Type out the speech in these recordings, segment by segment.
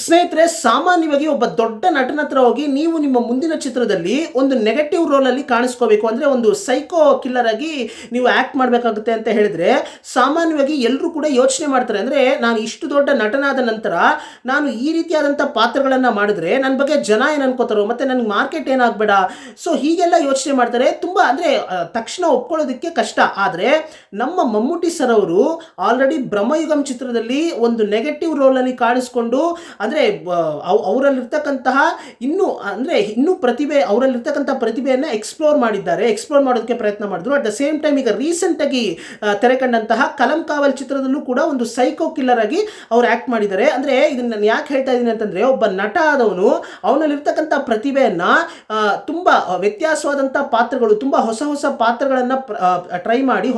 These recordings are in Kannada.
ಸ್ನೇಹಿತರೆ, ಸಾಮಾನ್ಯವಾಗಿ ಒಬ್ಬ ದೊಡ್ಡ ನಟನ ಹತ್ರ ಹೋಗಿ ನೀವು ನಿಮ್ಮ ಮುಂದಿನ ಚಿತ್ರದಲ್ಲಿ ಒಂದು ನೆಗೆಟಿವ್ ರೋಲಲ್ಲಿ ಕಾಣಿಸ್ಕೋಬೇಕು ಅಂದರೆ ಒಂದು ಸೈಕೋ ಕಿಲ್ಲರ್ ಆಗಿ ನೀವು ಆ್ಯಕ್ಟ್ ಮಾಡಬೇಕಾಗುತ್ತೆ ಅಂತ ಹೇಳಿದ್ರೆ ಸಾಮಾನ್ಯವಾಗಿ ಎಲ್ಲರೂ ಕೂಡ ಯೋಚನೆ ಮಾಡ್ತಾರೆ. ಅಂದರೆ ನಾನು ಇಷ್ಟು ದೊಡ್ಡ ನಟನಾದ ನಂತರ ನಾನು ಈ ರೀತಿಯಾದಂಥ ಪಾತ್ರಗಳನ್ನು ಮಾಡಿದ್ರೆ ನನ್ನ ಬಗ್ಗೆ ಜನ ಏನು ಅನ್ಕೋತಾರೋ ಮತ್ತು ನನಗೆ ಮಾರ್ಕೆಟ್ ಏನಾಗಬೇಡ, ಸೊ ಹೀಗೆಲ್ಲ ಯೋಚನೆ ಮಾಡ್ತಾರೆ. ತುಂಬ ಅಂದರೆ ತಕ್ಷಣ ಒಪ್ಕೊಳ್ಳೋದಕ್ಕೆ ಕಷ್ಟ. ಆದರೆ ನಮ್ಮ ಮಮ್ಮೂಟಿ ಸರ್ ಅವರು ಆಲ್ರೆಡಿ ಬ್ರಹ್ಮಯುಗಂ ಚಿತ್ರದಲ್ಲಿ ಒಂದು ನೆಗೆಟಿವ್ ರೋಲಲ್ಲಿ ಕಾಣಿಸ್ಕೊಂಡು ಅಂದರೆ ಅವರಲ್ಲಿರ್ತಕ್ಕಂತಹ ಇನ್ನೂ ಅವರಲ್ಲಿರ್ತಕ್ಕಂಥ ಪ್ರತಿಭೆಯನ್ನು ಎಕ್ಸ್ಪ್ಲೋರ್ ಮಾಡೋದಕ್ಕೆ ಪ್ರಯತ್ನ ಮಾಡಿದ್ರು. ಅಟ್ ದ ಸೇಮ್ ಟೈಮ್ ಈಗ ರೀಸೆಂಟಾಗಿ ತೆರೆ ಕಂಡಂತಹ ಕಲಂ ಕಾವಲ್ ಚಿತ್ರದಲ್ಲೂ ಕೂಡ ಒಂದು ಸೈಕೋ ಕಿಲ್ಲರ್ ಆಗಿ ಅವ್ರು ಆ್ಯಕ್ಟ್ ಮಾಡಿದ್ದಾರೆ. ಅಂದರೆ ಇದನ್ನು ನಾನು ಯಾಕೆ ಹೇಳ್ತಾ ಇದ್ದೀನಿ ಅಂತಂದರೆ, ಒಬ್ಬ ನಟ ಆದವನು ಅವನಲ್ಲಿರ್ತಕ್ಕಂಥ ಪ್ರತಿಭೆಯನ್ನು ತುಂಬ ವ್ಯತ್ಯಾಸವಾದಂಥ ಪಾತ್ರಗಳು, ತುಂಬ ಹೊಸ ಹೊಸ ಪಾತ್ರಗಳನ್ನು ಟ್ರೈ ಮಾಡಿ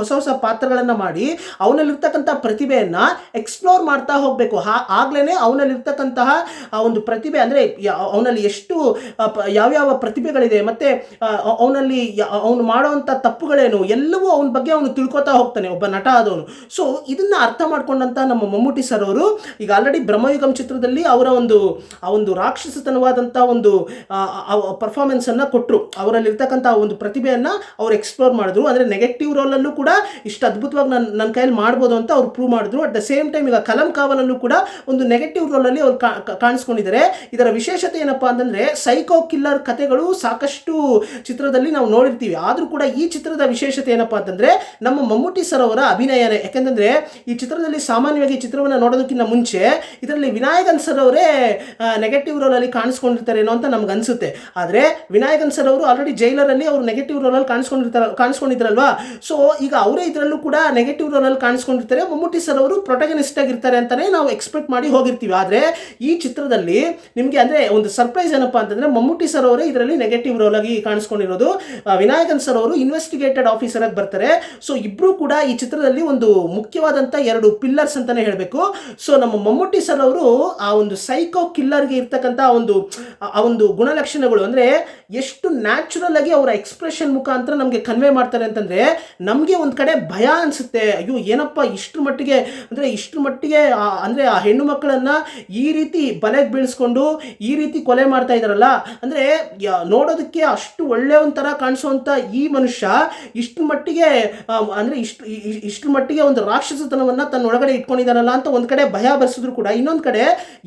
ಪಾತ್ರಗಳನ್ನು ಮಾಡಿ ಅವನಲ್ಲಿರ್ತಕ್ಕಂಥ ಪ್ರತಿಭೆಯನ್ನು ಎಕ್ಸ್ಪ್ಲೋರ್ ಮಾಡ್ತಾ ಹೋಗಬೇಕು. ಆಗ್ಲೇ ಅವನಲ್ಲಿರ್ತಕ್ಕಂತಹ ಒಂದು ಪ್ರತಿಭೆ ಅಂದರೆ ಅವನಲ್ಲಿ ಎಷ್ಟು ಯಾವ್ಯಾವ ಪ್ರತಿಭೆಗಳಿದೆ ಮತ್ತು ಅವನು ಮಾಡುವಂಥ ತಪ್ಪುಗಳೇನು ಎಲ್ಲವೂ ಅವನ ಬಗ್ಗೆ ಅವನು ತಿಳ್ಕೊತಾ ಹೋಗ್ತಾನೆ ಒಬ್ಬ ನಟ ಆದವನು. ಸೊ ಇದನ್ನು ಅರ್ಥ ಮಾಡ್ಕೊಂಡಂಥ ನಮ್ಮ ಮಮ್ಮೂಟಿ ಸರ್ ಅವರು ಈಗ ಆಲ್ರೆಡಿ ಬ್ರಹ್ಮಯುಗಂ ಚಿತ್ರದಲ್ಲಿ ಅವರ ಒಂದು ರಾಕ್ಷಸತನವಾದಂಥ ಒಂದು ಪರ್ಫಾರ್ಮೆನ್ಸನ್ನು ಕೊಟ್ಟರು. ಅವರಲ್ಲಿರ್ತಕ್ಕಂಥ ಒಂದು ಪ್ರತಿಭೆಯನ್ನು ಅವ್ರು ಎಕ್ಸ್ಪ್ಲೋರ್ ಮಾಡಿದ್ರು. ಅಂದರೆ ನೆಗೆಟಿವ್ ರೋಲಲ್ಲೂ ಕೂಡ ಇಷ್ಟು ಅದ್ಭುತವಾಗಿ ನನ್ನ ಕೈಯಲ್ಲಿ ಮಾಡ್ಬೋದು ಅಂತ ಅವ್ರು ಪ್ರೂವ್ ಮಾಡಿದ್ರು. ಅಟ್ ದ ಸೇಮ್ ಟೈಮ್ ಈಗ ಕಲಂ ಕಾವಲಲ್ಲೂ ಕೂಡ ಒಂದು ನೆಗೆಟಿವ್ ರೋಲಲ್ಲಿ ಅವ್ರು ಕಾಣಿಸ್ಕೊಂಡಿದ್ದಾರೆ. ಇದರ ವಿಶೇಷತೆ ಏನಪ್ಪಾ ಅಂತಂದರೆ, ಸೈಕೋ ಕಿಲ್ಲರ್ ಕಥೆಗಳು ಸಾಕಷ್ಟು ಚಿತ್ರದಲ್ಲಿ ನಾವು ನೋಡಿರ್ತೀವಿ. ಆದರೂ ಕೂಡ ಈ ಚಿತ್ರದ ವಿಶೇಷತೆ ಏನಪ್ಪಾ ಅಂತಂದರೆ ನಮ್ಮ ಮಮ್ಮೂಟಿ ಸರ್ ಅವರ ಅಭಿನಯನೇ. ಯಾಕೆಂತಂದರೆ ಈ ಚಿತ್ರದಲ್ಲಿ ಸಾಮಾನ್ಯವಾಗಿ ಚಿತ್ರವನ್ನು ನೋಡೋದಕ್ಕಿಂತ ಮುಂಚೆ ಇದರಲ್ಲಿ ವಿನಾಯಕನ್ ಸರ್ ಅವರೇ ನೆಗೆಟಿವ್ ರೋಲಲ್ಲಿ ಕಾಣಿಸ್ಕೊಂಡಿರ್ತಾರೇನೋ ಅಂತ ನಮ್ಗೆ ಅನಿಸುತ್ತೆ. ಆದರೆ ವಿನಾಯಕನ್ ಸರ್ ಅವರು ಆಲ್ರೆಡಿ ಜೈಲರಲ್ಲಿ ಅವರು ನೆಗೆಟಿವ್ ರೋಲಲ್ಲಿ ಕಾಣಿಸ್ಕೊಂಡಿದ್ದಾರಲ್ವಾ. ಸೊ ಈಗ ಅವರೇ ಇದರಲ್ಲೂ ಕೂಡ ನೆಗೆಟಿವ್ ರೋಲಲ್ಲಿ ಕಾಣಿಸ್ಕೊಂಡಿರ್ತಾರೆ. ಮಮ್ಮೂಟಿ ಸರ್ ಅವರು ಪ್ರೊಟಗನಿಸ್ಟ್ ಆಗಿರ್ತಾರೆ ಅಂತಲೇ ನಾವು ಎಕ್ಸ್ಪೆಕ್ಟ್ ಮಾಡಿ ಹೋಗಿರ್ತೀವಿ. ಆದರೆ ಈ ಚಿತ್ರದಲ್ಲಿ ನಿಮಗೆ ಅಂದರೆ ಒಂದು ಸರ್ಪ್ರೈಸ್ ಏನಪ್ಪಾ ಅಂತಂದರೆ, ಮಮ್ಮೂಟಿ ಸರ್ ಅವರೇ ಇದರಲ್ಲಿ ನೆಗೆಟಿವ್ ರೋಲ್ ಆಗಿ ಕಾಣಿಸ್ಕೊಂಡಿರೋದು. ವಿನಾಯಕನ್ ಸರ್ ಅವರು ಇನ್ವೆಸ್ಟಿಗೇಟೆಡ್ ಆಫೀಸರ್ ಆಗಿ ಬರ್ತಾರೆ. ಸೊ ಇಬ್ಬರು ಕೂಡ ಈ ಚಿತ್ರದಲ್ಲಿ ಒಂದು ಮುಖ್ಯವಾದಂಥ ಎರಡು ಪಿಲ್ಲರ್ಸ್ ಅಂತಾನೆ ಹೇಳಬೇಕು. ಸೊ ನಮ್ಮ ಮಮ್ಮೂಟಿ ಸರ್ ಅವರು ಆ ಒಂದು ಸೈಕೋ ಕಿಲ್ಲರ್ಗೆ ಇರ್ತಕ್ಕಂಥ ಆ ಒಂದು ಗುಣಲಕ್ಷಣಗಳು ಅಂದರೆ ಎಷ್ಟು ನ್ಯಾಚುರಲ್ ಆಗಿ ಅವರ ಎಕ್ಸ್ಪ್ರೆಷನ್ ಮುಖಾಂತರ ನಮಗೆ ಕನ್ವೆ ಮಾಡ್ತಾರೆ ಅಂತಂದರೆ ನಮಗೆ ಒಂದು ಕಡೆ ಭಯ ಅನಿಸುತ್ತೆ. ಅಯ್ಯೋ ಏನಪ್ಪ ಇಷ್ಟರ ಮಟ್ಟಿಗೆ ಅಂದರೆ ಆ ಹೆಣ್ಣು ಮಕ್ಕಳನ್ನು ಈ ರೀತಿ ಬಲೆಗೆ ಬೀಳಿಸ್ಕೊಂಡು ಈ ರೀತಿ ಕೊಲೆ ಮಾಡ್ತಾ ಇದ್ದಾರಲ್ಲ, ಅಂದರೆ ನೋಡೋದಕ್ಕೆ ಅಷ್ಟು ಒಳ್ಳೆಯ ಒಂಥರ ಕಾಣಿಸುವಂಥ ಈ ಮನುಷ್ಯ ಇಷ್ಟರ ಮಟ್ಟಿಗೆ ಒಂದು ರಾಕ್ಷಸತನವನ್ನು ತನ್ನ ಒಳಗಡೆ ಇಟ್ಕೊಂಡಿದ್ದಾರಲ್ಲ ಅಂತ ಒಂದು ಕಡೆ ಭಯ ಬರೆಸಿದ್ರು ಕೂಡ, ಇನ್ನೊಂದು ಕಡೆ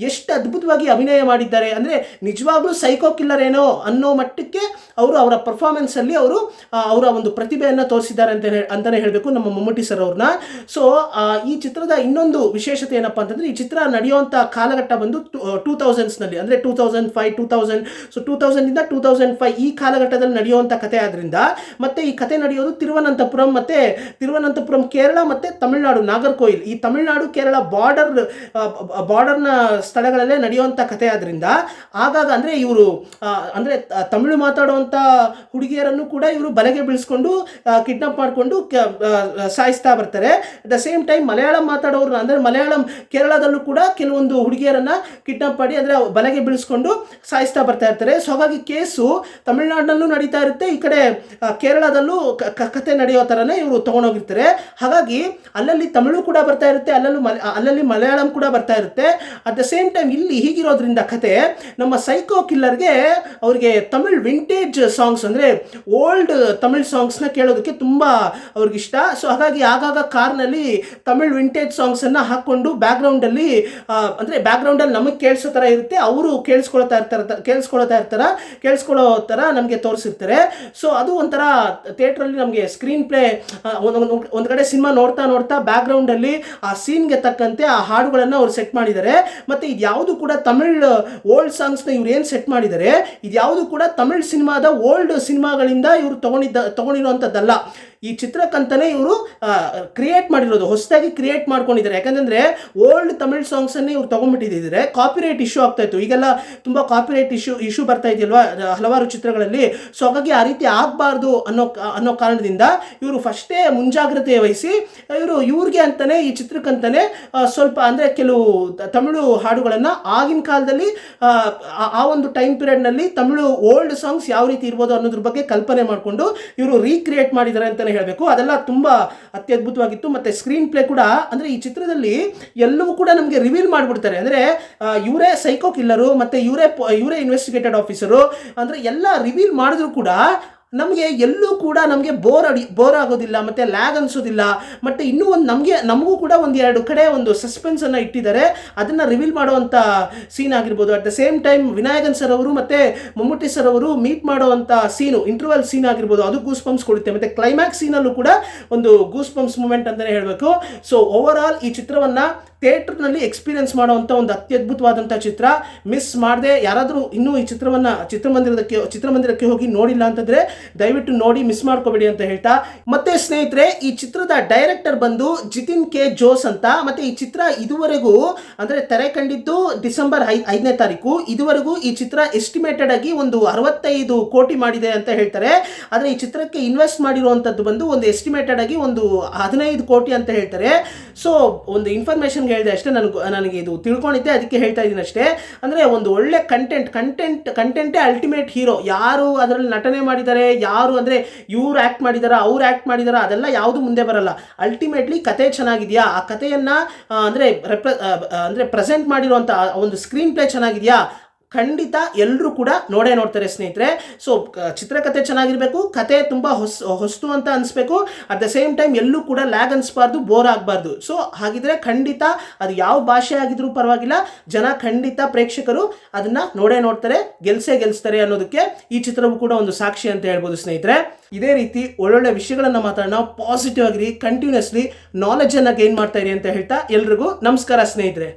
ಎಷ್ಟು ಅದ್ಭುತವಾಗಿ ಅಭಿನಯ ಮಾಡಿದ್ದಾರೆ ಅಂದರೆ ನಿಜವಾಗ್ಲೂ ಸೈಕೋ ಕಿಲ್ಲರ್ ಏನೋ ಅನ್ನೋ ಮಟ್ಟಕ್ಕೆ ಅವರ ಪರ್ಫಾರ್ಮೆನ್ಸಲ್ಲಿ ಅವರ ಒಂದು ಪ್ರತಿಭೆಯನ್ನು ತೋರಿಸಿದ್ದಾರೆ ಅಂತಲೇ ಹೇಳಬೇಕು ನಮ್ಮ ಮಮ್ಮೂಟಿ ಸರ್ ಅವ್ರನ್ನ. ಸೊ ಈ ಚಿತ್ರದ ಇನ್ನೊಂದು ವಿಶೇಷತೆ ಏನಪ್ಪ ಅಂತಂದರೆ, ಈ ಚಿತ್ರ ನಡೆಯುವಂಥ ಕಾಲಘಟ್ಟ ಬಂದು 2000ನಲ್ಲಿ ಅಂದರೆ 2005 ಸೊ 2000ಇಂದ 2005 ಈ ಕಾಲಘಟ್ಟದಲ್ಲಿ ನಡೆಯುವಂಥ ಕಥೆ ಆದ್ರಿಂದ, ಮತ್ತು ಈ ಕಥೆ ನಡೆಯೋದು ತಿರುವನಂತಪುರಂ ಕೇರಳ ಮತ್ತು ತಮಿಳುನಾಡು ನಾಗರ್ಕೋಯಿಲ್, ಈ ತಮಿಳುನಾಡು ಕೇರಳ ಬಾರ್ಡರ್ನ ಸ್ಥಳಗಳಲ್ಲೇ ನಡೆಯುವಂಥ ಕಥೆ ಆದ್ರಿಂದ ಆಗಾಗ ಅಂದರೆ ಇವರು ಅಂದರೆ ತಮಿಳು ಮಾತಾಡುವಂಥ ಹುಡುಗಿಯರನ್ನು ಕೂಡ ಇವರು ಬಲೆಗೆ ಬೀಳಿಸ್ಕೊಂಡು ಕಿಡ್ನಾಪ್ ಮಾಡಿಕೊಂಡು ಸಾಯಿಸ್ತಾ ಬರ್ತಾರೆ. At the same time Malayalam ಮಾತಾಡೋರು ಅಂದರೆ ಮಲಯಾಳಂ ಕೇರಳದಲ್ಲೂ ಕೂಡ ಕೆಲವೊಂದು ಹುಡುಗಿಯರನ್ನು ಕಿಡ್ನಾಪ್ ಮಾಡಿ ಅಂದರೆ ಬಲೆಗೆ ಬೀಳಿಸ್ಕೊಂಡು ಸಾಯಿಸ್ತಾ ಬರ್ತಾ ಇರ್ತಾರೆ. ಸೊ ಹಾಗಾಗಿ ಕೇಸು ತಮಿಳುನಾಡಿನಲ್ಲೂ ನಡೀತಾ ಇರುತ್ತೆ, ಈ ಕಡೆ ಕೇರಳದಲ್ಲೂ ಕಥೆ ನಡೆಯೋ ಥರನೇ ಇವರು ತೊಗೊಂಡೋಗಿರ್ತಾರೆ. ಹಾಗಾಗಿ ಅಲ್ಲಲ್ಲಿ ತಮಿಳು ಕೂಡ ಬರ್ತಾ ಇರುತ್ತೆ, ಅಲ್ಲಲ್ಲಿ ಮಲಯಾಳಂ ಕೂಡ ಬರ್ತಾ ಇರುತ್ತೆ. ಅಟ್ ದ ಸೇಮ್ ಟೈಮ್ ಇಲ್ಲಿ ಹೀಗಿರೋದ್ರಿಂದ ಕತೆ ನಮ್ಮ ಸೈಕೋ ಕಿಲ್ಲರ್ಗೆ ಅವರಿಗೆ ತಮಿಳ್ ವಿಂಟೇಜ್ ಸಾಂಗ್ಸ್ ಅಂದರೆ ಓಲ್ಡ್ ತಮಿಳ್ ಸಾಂಗ್ಸ್ನ ಕೇಳೋದಕ್ಕೆ ತುಂಬ ಅವ್ರಿಗಿಷ್ಟ. ಸೊ ಹಾಗಾಗಿ ಆಗಾಗ ಕಾರ್ನಲ್ಲಿ ತಮಿಳ್ ವಿಂಟೇಜ್ ಸಾಂಗ್ಸನ್ನು ಹಾಕ್ಕೊಂಡು ಬ್ಯಾಕ್ಗ್ರೌಂಡಲ್ಲಿ ನಮಗೆ ಕೇಳಿಸೋ ಥರ ಇರುತ್ತೆ, ಅವರು ಕೇಳಿಸ್ಕೊಳ್ಳೋ ಥರ ನಮಗೆ ತೋರಿಸಿರ್ತಾರೆ. ಸೊ ಅದು ಒಂಥರ ಥಿಯೇಟ್ರಲ್ಲಿ ನಮಗೆ ಸ್ಕ್ರೀನ್ ಪ್ಲೇ ಒಂದು ಕಡೆ ಸಿನಿಮಾ ನೋಡ್ತಾ ಬ್ಯಾಕ್ಗ್ರೌಂಡಲ್ಲಿ ಆ ಸೀನ್ಗೆ ತಕ್ಕಂತೆ ಆ ಹಾಡುಗಳನ್ನು ಅವ್ರು ಸೆಟ್ ಮಾಡಿದ್ದಾರೆ. ಮತ್ತು ಇದ್ಯಾವುದು ಕೂಡ ತಮಿಳ್ ಓಲ್ಡ್ ಸಾಂಗ್ಸ್ನ ಇವ್ರು ಏನು ಸೆಟ್ ಮಾಡಿದ್ದಾರೆ, ಇದ್ಯಾವುದು ಕೂಡ ತಮಿಳ್ ಸಿನಿಮಾದ ಓಲ್ಡ್ ಸಿನಿಮಾಗಳಿಂದ ಇವರು ತಗೊಂಡಿರುವಂಥದ್ದಲ್ಲ. ಈ ಚಿತ್ರಕ್ಕಂತಲೇ ಇವರು ಕ್ರಿಯೇಟ್ ಮಾಡಿರೋದು, ಹೊಸದಾಗಿ ಕ್ರಿಯೇಟ್ ಮಾಡ್ಕೊಂಡಿದ್ದಾರೆ. ಯಾಕಂತಂದರೆ ಓಲ್ಡ್ ತಮಿಳ್ ಸಾಂಗ್ಸನ್ನೇ ಇವ್ರು ತೊಗೊಂಡ್ಬಿಟ್ಟಿದ್ದರೆ ಕಾಪಿರೈಟ್ ಇಶ್ಯೂ ಆಗ್ತಾಯಿತ್ತು. ಈಗೆಲ್ಲ ತುಂಬ ಕಾಪಿರೈಟ್ ಇಶ್ಯೂ ಬರ್ತಾ ಇದೆಯಲ್ವಾ ಹಲವಾರು ಚಿತ್ರಗಳಲ್ಲಿ. ಸೊ ಹಾಗಾಗಿ ಆ ರೀತಿ ಆಗಬಾರ್ದು ಅನ್ನೋ ಕಾರಣದಿಂದ ಇವರು ಫಸ್ಟೇ ಮುಂಜಾಗ್ರತೆ ವಹಿಸಿ ಇವ್ರಿಗೆ ಅಂತಲೇ ಈ ಚಿತ್ರಕ್ಕಂತಲೇ ಸ್ವಲ್ಪ ಅಂದರೆ ಕೆಲವು ತಮಿಳು ಹಾಡುಗಳನ್ನು ಆಗಿನ ಕಾಲದಲ್ಲಿ ಆ ಒಂದು ಟೈಮ್ ಪೀರಿಯಡ್ನಲ್ಲಿ ತಮಿಳು ಓಲ್ಡ್ ಸಾಂಗ್ಸ್ ಯಾವ ರೀತಿ ಇರ್ಬೋದು ಅನ್ನೋದ್ರ ಬಗ್ಗೆ ಕಲ್ಪನೆ ಮಾಡಿಕೊಂಡು ಇವರು ರೀಕ್ರಿಯೇಟ್ ಮಾಡಿದ್ದಾರೆ ಅಂತಲೇ ಅಂತಲೇ ಹೇಳಬೇಕು. ಅದೆಲ್ಲ ತುಂಬ ಅತ್ಯದ್ಭುತವಾಗಿತ್ತು. ಮತ್ತು ಸ್ಕ್ರೀನ್ ಪ್ಲೇ ಕೂಡ ಅಂದರೆ ಈ ಚಿತ್ರದಲ್ಲಿ ಎಲ್ಲವೂ ಕೂಡ ನಮಗೆ ರಿವೀಲ್ ಮಾಡಿಬಿಡ್ತಾರೆ. ಅಂದರೆ ಇವರೇ ಸೈಕೋ ಕಿಲ್ಲರು ಮತ್ತು ಇವರೇ ಇನ್ವೆಸ್ಟಿಗೇಟೆಡ್ ಆಫೀಸರು ಅಂದರೆ ಎಲ್ಲ ರಿವೀಲ್ ಮಾಡಿದ್ರು ಕೂಡ ನಮಗೆ ಎಲ್ಲೂ ಕೂಡ ನಮಗೆ ಬೋರ್ ಆಗೋದಿಲ್ಲ ಮತ್ತು ಲ್ಯಾಗ್ ಅನಿಸೋದಿಲ್ಲ. ಮತ್ತು ಇನ್ನೂ ಒಂದು ನಮಗೂ ಕೂಡ ಒಂದು ಎರಡು ಕಡೆ ಒಂದು ಸಸ್ಪೆನ್ಸನ್ನು ಇಟ್ಟಿದ್ದಾರೆ. ಅದನ್ನು ರಿವೀಲ್ ಮಾಡುವಂಥ ಸೀನ್ ಆಗಿರ್ಬೋದು. At the same time Vinayakan sir ಅವರು ಮತ್ತು ಮಮ್ಮೂಟಿ ಸರ್ ಅವರು ಮೀಟ್ ಮಾಡುವಂಥ ಸೀನು, ಇಂಟರ್ವಲ್ ಸೀನ್ ಆಗಿರ್ಬೋದು, ಅದು ಗೂಸ್ ಬಂಪ್ಸ್ ಕೊಡುತ್ತೆ. ಮತ್ತು ಕ್ಲೈಮ್ಯಾಕ್ಸ್ ಸೀನಲ್ಲೂ ಕೂಡ ಒಂದು ಗೂಸ್ ಬಂಪ್ಸ್ ಮೂಮೆಂಟ್ ಅಂತಲೇ ಹೇಳಬೇಕು. ಸೊ ಓವರ್ ಆಲ್ ಈ ಚಿತ್ರವನ್ನು ಥಿಯೇಟರ್ನಲ್ಲಿ ಎಕ್ಸ್ಪೀರಿಯನ್ಸ್ ಮಾಡುವಂಥ ಒಂದು ಅತ್ಯದ್ಭುತವಾದಂಥ ಚಿತ್ರ. ಮಿಸ್ ಮಾಡದೆ ಯಾರಾದರೂ ಇನ್ನೂ ಈ ಚಿತ್ರವನ್ನು ಚಿತ್ರಮಂದಿರಕ್ಕೆ ಹೋಗಿ ನೋಡಿಲ್ಲ ಅಂತಂದರೆ ದಯವಿಟ್ಟು ನೋಡಿ, ಮಿಸ್ ಮಾಡ್ಕೋಬೇಡಿ ಅಂತ ಹೇಳ್ತಾ, ಮತ್ತೆ ಸ್ನೇಹಿತರೆ ಈ ಚಿತ್ರದ ಡೈರೆಕ್ಟರ್ ಬಂದು ಜಿತಿನ್ ಕೆ ಜೋಸ್ ಅಂತ. ಮತ್ತೆ ಈ ಚಿತ್ರ ಇದುವರೆಗೂ ಅಂದರೆ ತೆರೆ ಕಂಡಿದ್ದು ಡಿಸೆಂಬರ್ 5ನೇ ತಾರೀಕು. ಇದುವರೆಗೂ ಈ ಚಿತ್ರ ಎಸ್ಟಿಮೇಟೆಡ್ ಆಗಿ ಒಂದು 65 ಕೋಟಿ ಮಾಡಿದೆ ಅಂತ ಹೇಳ್ತಾರೆ. ಆದರೆ ಈ ಚಿತ್ರಕ್ಕೆ ಇನ್ವೆಸ್ಟ್ ಮಾಡಿರುವಂಥದ್ದು ಬಂದು ಒಂದು ಎಸ್ಟಿಮೇಟೆಡ್ ಆಗಿ ಒಂದು 15 ಕೋಟಿ ಅಂತ ಹೇಳ್ತಾರೆ. ಸೊ ಒಂದು ಇನ್ಫಾರ್ಮೇಷನ್ ಹೇಳಿದೆ ಅಷ್ಟೇ, ನನಗೆ ಇದು ತಿಳ್ಕೊಂಡಿದ್ದೆ, ಅದಕ್ಕೆ ಹೇಳ್ತಾ ಇದ್ದೀನಿ ಅಷ್ಟೇ. ಅಂದರೆ ಒಂದು ಒಳ್ಳೆ ಕಂಟೆಂಟೇ ಅಲ್ಟಿಮೇಟ್ ಹೀರೋ. ಯಾರು ಅದರಲ್ಲಿ ನಟನೆ ಮಾಡಿದ್ದಾರೆ, ಯಾರು ಅಂದರೆ ಇವ್ರು ಆ್ಯಕ್ಟ್ ಮಾಡಿದಾರ, ಅವ್ರು ಆ್ಯಕ್ಟ್ ಮಾಡಿದಾರ, ಅದೆಲ್ಲ ಯಾವುದು ಮುಂದೆ ಬರಲ್ಲ. ಅಲ್ಟಿಮೇಟ್ಲಿ ಕತೆ ಚೆನ್ನಾಗಿದೆಯಾ, ಆ ಕಥೆಯನ್ನು ಅಂದರೆ ಪ್ರೆಸೆಂಟ್ ಮಾಡಿರುವಂಥ ಒಂದು ಸ್ಕ್ರೀನ್ ಪ್ಲೇ ಚೆನ್ನಾಗಿದೆಯಾ, ಖಂಡಿತ ಎಲ್ಲರೂ ಕೂಡ ನೋಡ್ತಾರೆ ಸ್ನೇಹಿತರೆ. ಸೊ ಚಿತ್ರಕಥೆ ಚೆನ್ನಾಗಿರಬೇಕು, ಕತೆ ತುಂಬ ಹೊಸ್ತು ಅಂತ ಅನಿಸ್ಬೇಕು. ಅಟ್ ದ ಸೇಮ್ ಟೈಮ್ ಎಲ್ಲೂ ಕೂಡ ಲ್ಯಾಗ್ ಅನಿಸ್ಬಾರ್ದು, ಬೋರ್ ಆಗಬಾರ್ದು. ಸೊ ಹಾಗಿದ್ರೆ ಖಂಡಿತ ಅದು ಯಾವ ಭಾಷೆ ಆಗಿದ್ರೂ ಪರವಾಗಿಲ್ಲ, ಜನ ಖಂಡಿತ ಪ್ರೇಕ್ಷಕರು ಅದನ್ನು ನೋಡ್ತಾರೆ, ಗೆಲ್ಲಿಸ್ತಾರೆ ಅನ್ನೋದಕ್ಕೆ ಈ ಚಿತ್ರವು ಕೂಡ ಒಂದು ಸಾಕ್ಷಿ ಅಂತ ಹೇಳ್ಬೋದು ಸ್ನೇಹಿತರೆ. ಇದೇ ರೀತಿ ಒಳ್ಳೊಳ್ಳೆ ವಿಷಯಗಳನ್ನು ಮಾತಾಡೋಣ, ಪಾಸಿಟಿವ್ ಆಗಿರಿ, ಕಂಟಿನ್ಯೂಸ್ಲಿ ನಾಲೆಜನ್ನು ಗೇನ್ ಮಾಡ್ತಾ ಇರಿ ಅಂತ ಹೇಳ್ತಾ ಎಲ್ರಿಗೂ ನಮಸ್ಕಾರ ಸ್ನೇಹಿತರೆ.